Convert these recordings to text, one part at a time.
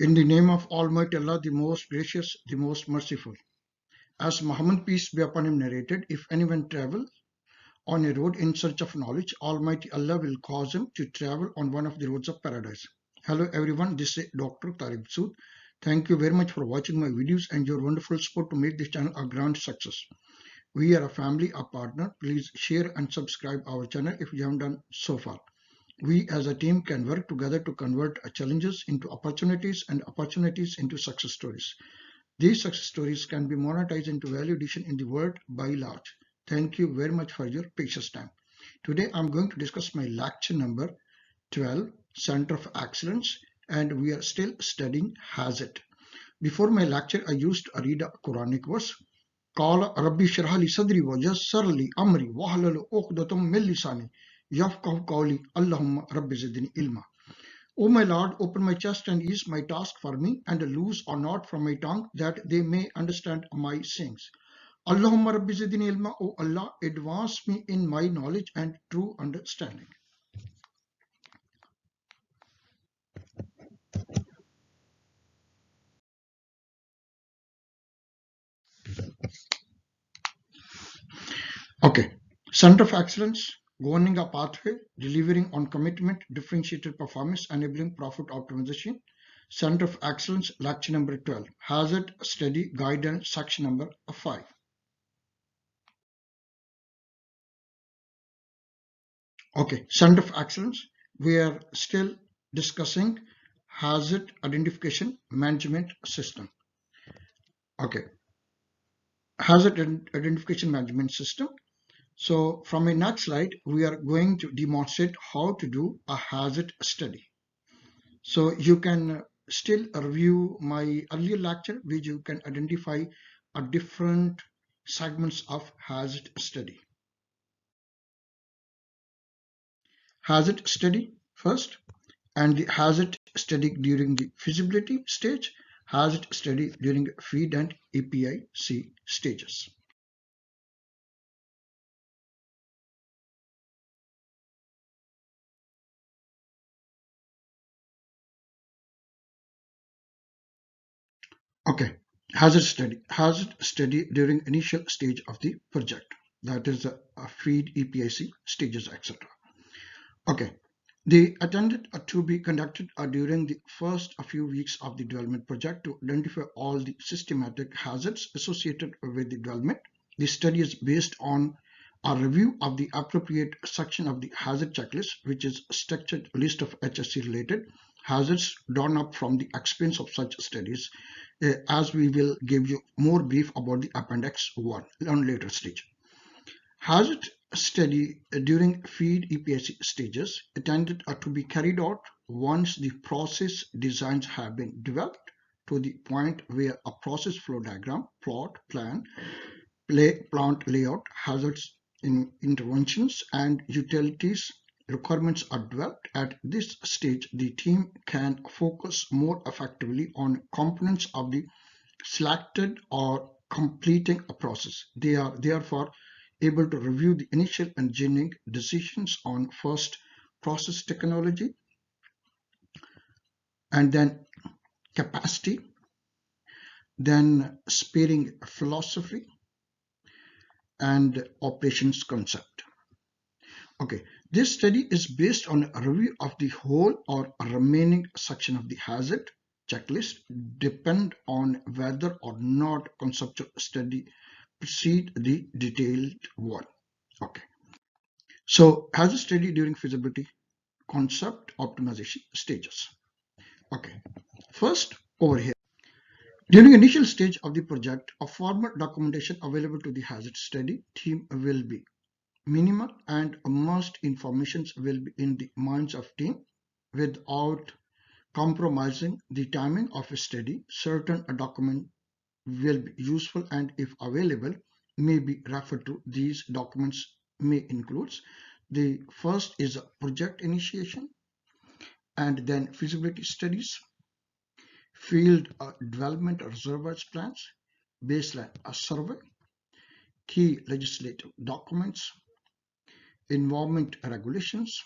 In the name of Almighty Allah, the most gracious, the most merciful. As Muhammad, peace be upon him, narrated, if anyone travel on a road in search of knowledge, Almighty Allah will cause him to travel on one of the roads of paradise. Hello everyone, this is Dr. Tariq Masood. Thank you very much for watching my videos and your wonderful support to make this channel a grand success. We are a family, a partner. Please share and subscribe our channel if you haven't done so far. We as a team can work together to convert challenges into opportunities and opportunities into success stories. These success stories can be monetized into value addition in the world by large. Thank you very much for your precious time. Today I'm going to discuss my lecture number 12, Center of Excellence, and we are still studying HAZID. Before my lecture, I used to read a Quranic verse. قال ربي اشرح لي صدري ويسر لي أمري واحلل عقدة من لساني يفقهوا قولي اللهم رب زدني علما. O my Lord, open my chest and ease my task for me, and loose or not from my tongue, that they may understand my sayings. Allahumma rabbi zidni ilma, O Allah, advance me in my knowledge and true understanding. Okay, Center of Excellence, governing a pathway, delivering on commitment, differentiated performance, enabling profit optimization. Center of Excellence, lecture number 12, HAZID Study Guidance, section number 5. Okay, Center of Excellence, we are still discussing HAZID Identification Management System. Okay, HAZID Identification Management System. So from my next slide, we are going to demonstrate how to do a HAZID study. So you can still review my earlier lecture, where you can identify different segments of HAZID study. HAZID study first, and the HAZID study during the feasibility stage, HAZID study during feed and API-C stages. Okay, HAZID study during initial stage of the project, that is the feed, API-C stages, etc. Okay, they attended to be conducted during the first few weeks of the development project to identify all the systematic hazards associated with the development. The study is based on a review of the appropriate section of the hazard checklist, which is a structured list of HSC related hazards drawn up from the experience of such studies, as we will give you more brief about the appendix 1 on later stage. Hazard study during feed EPSC stages intended to be carried out once the process designs have been developed to the point where a process flow diagram, plot, plan, plant layout, hazards interventions, and utilities requirements are developed. At this stage, the team can focus more effectively on components of the selected or completing a process. They are therefore able to review the initial engineering decisions on first process technology, and then capacity, then sparing philosophy, and operations concept. Okay, this study is based on a review of the whole or remaining section of the hazard checklist, depend on whether or not conceptual study precede the detailed one. Okay, so hazard study during feasibility concept optimization stages. Okay, first over here, during initial stage of the project, a formal documentation available to the hazard study team will be minimal, and most information will be in the minds of team without compromising the timing of a study. Certain document will be useful, and if available may be referred to. These documents may include: the first is a project initiation, and then feasibility studies, field development reservoirs plans, baseline survey, key legislative documents, environment regulations,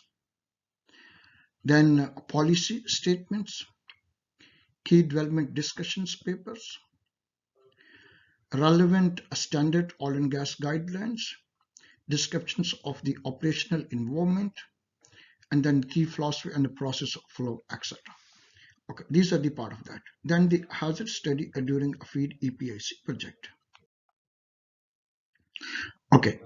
then policy statements, key development discussions papers, relevant standard oil and gas guidelines, descriptions of the operational environment, and then key philosophy and the process flow, etc. Okay, these are the part of that. Then the hazard study during a feed EPIC project. Okay,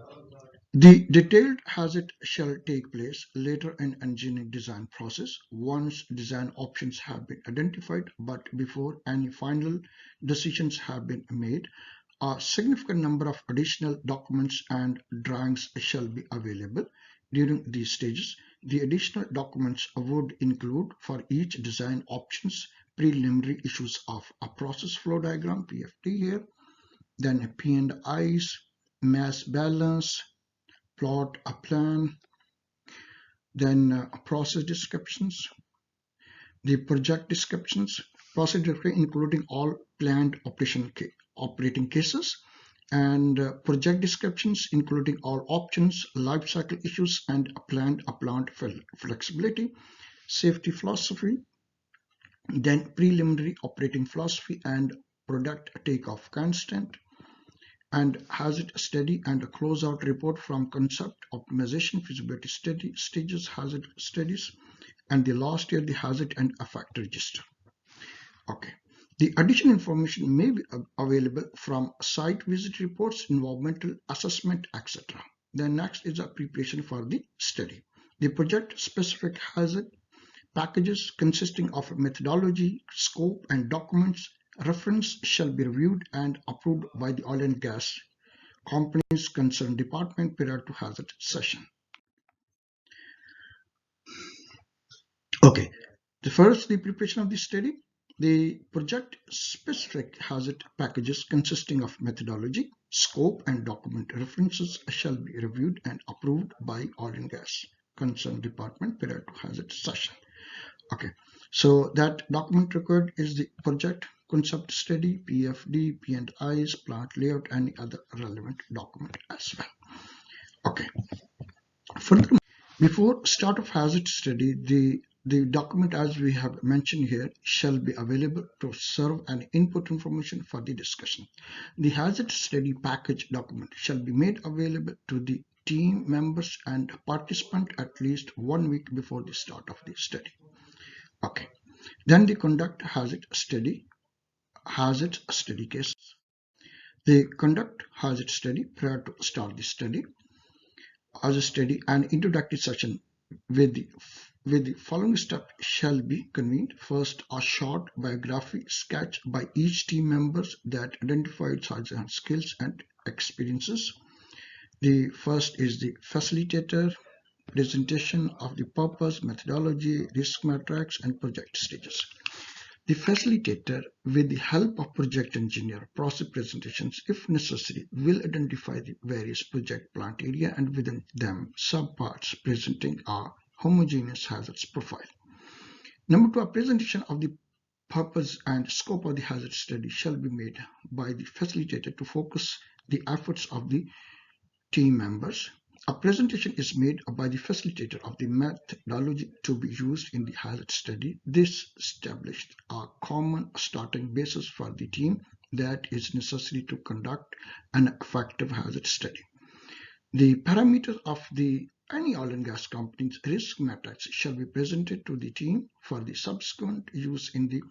the detailed hazard shall take place later in engineering design process once design options have been identified, but before any final decisions have been made. A significant number of additional documents and drawings shall be available during these stages. The additional documents would include for each design options preliminary issues of a process flow diagram, PFD here, then a P&Is, mass balance, plot a plan, then process descriptions, the project descriptions, process description including all planned operating cases, and project descriptions including all options, life cycle issues, and planned plant flexibility, safety philosophy, then preliminary operating philosophy and product takeoff constant, and hazard study and a closeout report from concept optimization feasibility study stages hazard studies, and the last year the hazard and effect register. Okay. The additional information may be available from site visit reports, environmental assessment, etc. Then next is a preparation for the study. The project specific hazard packages consisting of methodology, scope, and documents reference shall be reviewed and approved by the oil and gas company's concerned department prior to hazard session. Okay, the preparation of the study. The project-specific hazard packages consisting of methodology, scope, and document references shall be reviewed and approved by oil and gas concerned department prior to hazard session. Okay, so that document required is the project concept study, PFD, P&Is, plant layout, and any other relevant document as well. Okay. Furthermore, before start of hazard study, the document as we have mentioned here shall be available to serve an input information for the discussion. The hazard study package document shall be made available to the team members and participant at least 1 week before the start of the study. Okay, then they conduct hazard study cases. They conduct hazard study prior to start the study. As a study and introductory session with the following step shall be convened. First, a short biography sketch by each team members that identified such skills and experiences. The first is the facilitator presentation of the purpose, methodology, risk matrix, and project stages. The facilitator, with the help of project engineer, process presentations, if necessary, will identify the various project plant area and within them subparts presenting a homogeneous hazards profile. Number 2, a presentation of the purpose and scope of the hazard study shall be made by the facilitator to focus the efforts of the team members. A presentation is made by the facilitator of the methodology to be used in the hazard study. This established a common starting basis for the team that is necessary to conduct an effective hazard study. The parameters of any oil and gas company's risk matrix shall be presented to the team for the subsequent use in the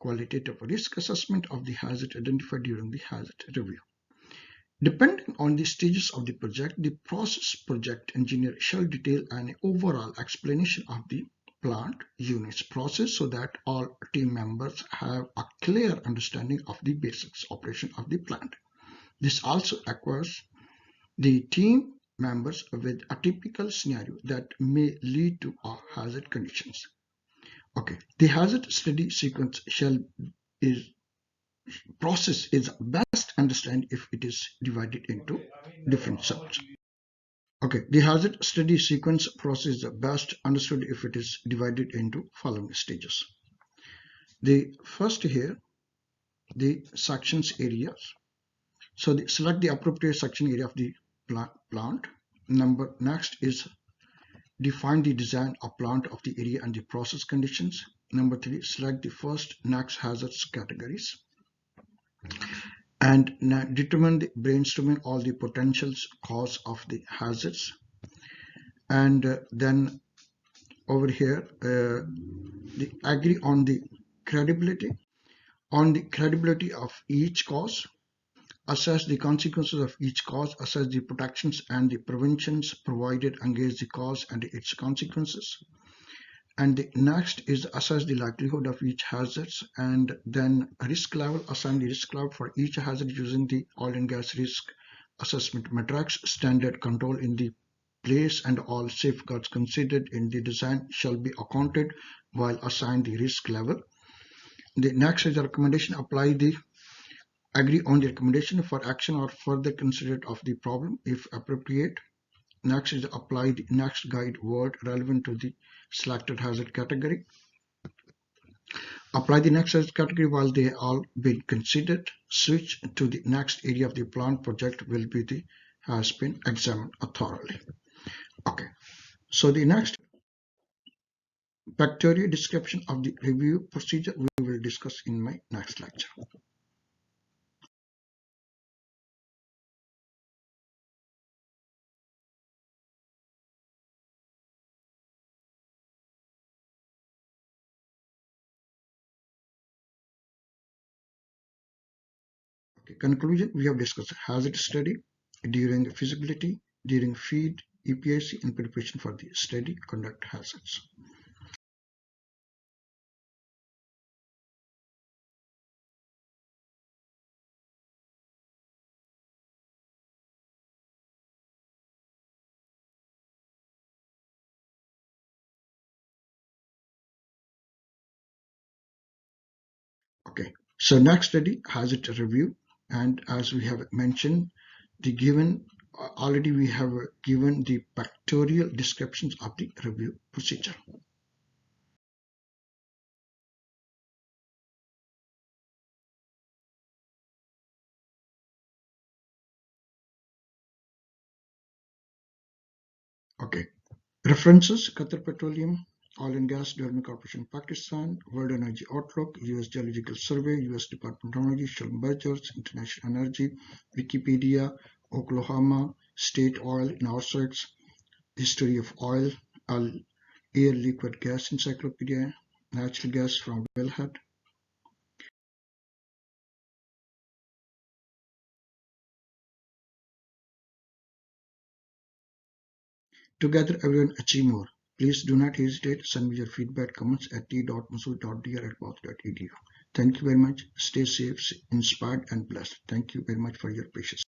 qualitative risk assessment of the hazard identified during the hazard review. Depending on the stages of the project, the process project engineer shall detail an overall explanation of the plant unit's process so that all team members have a clear understanding of the basics operation of the plant. This also acquires the team members with a typical scenario that may lead to hazard conditions. Okay, the hazard study sequence process is best understand if it is divided into different steps. Okay, the hazard study sequence process is best understood if it is divided into following stages. The first here, the sections areas. So select the appropriate section area of the plant. Next is define the design of plant of the area and the process conditions. Number 3, select the first next hazards categories and determine the brainstorming all the potential cause of the hazards. And then over here, agree on the credibility of each cause, assess the consequences of each cause, assess the protections and the preventions provided against the cause and its consequences. And the next is assess the likelihood of each hazards, and then risk level, assign the risk level for each hazard using the oil and gas risk assessment matrix. Standard control in the place and all safeguards considered in the design shall be accounted while assign the risk level. The next is the recommendation, agree on the recommendation for action or further considered of the problem if appropriate. Next is apply the next guide word relevant to the selected hazard category. Apply the next hazard category while they all been considered. Switch to the next area of the plan project will be has been examined thoroughly. Okay, so the next factorial description of the review procedure we will discuss in my next lecture. Okay, conclusion, we have discussed hazard study during feasibility, during feed, EPIC, in preparation for the study, conduct hazards. Okay, so next study hazard review, and as we have mentioned, the given already we have given the factorial descriptions of the review procedure. Okay, references: Qatar Petroleum, Oil and Gas Development Corporation Pakistan, World Energy Outlook, US Geological Survey, US Department of Energy, Schellenberger's International Energy, Wikipedia, Oklahoma State Oil in Outsets, History of Oil, Air Liquid Gas Encyclopedia, Natural Gas from Wellhead. Together everyone achieve more. Please do not hesitate to send me your feedback, comments at t.masood.dr@bath.edu. Thank you very much. Stay safe, inspired, and blessed. Thank you very much for your patience.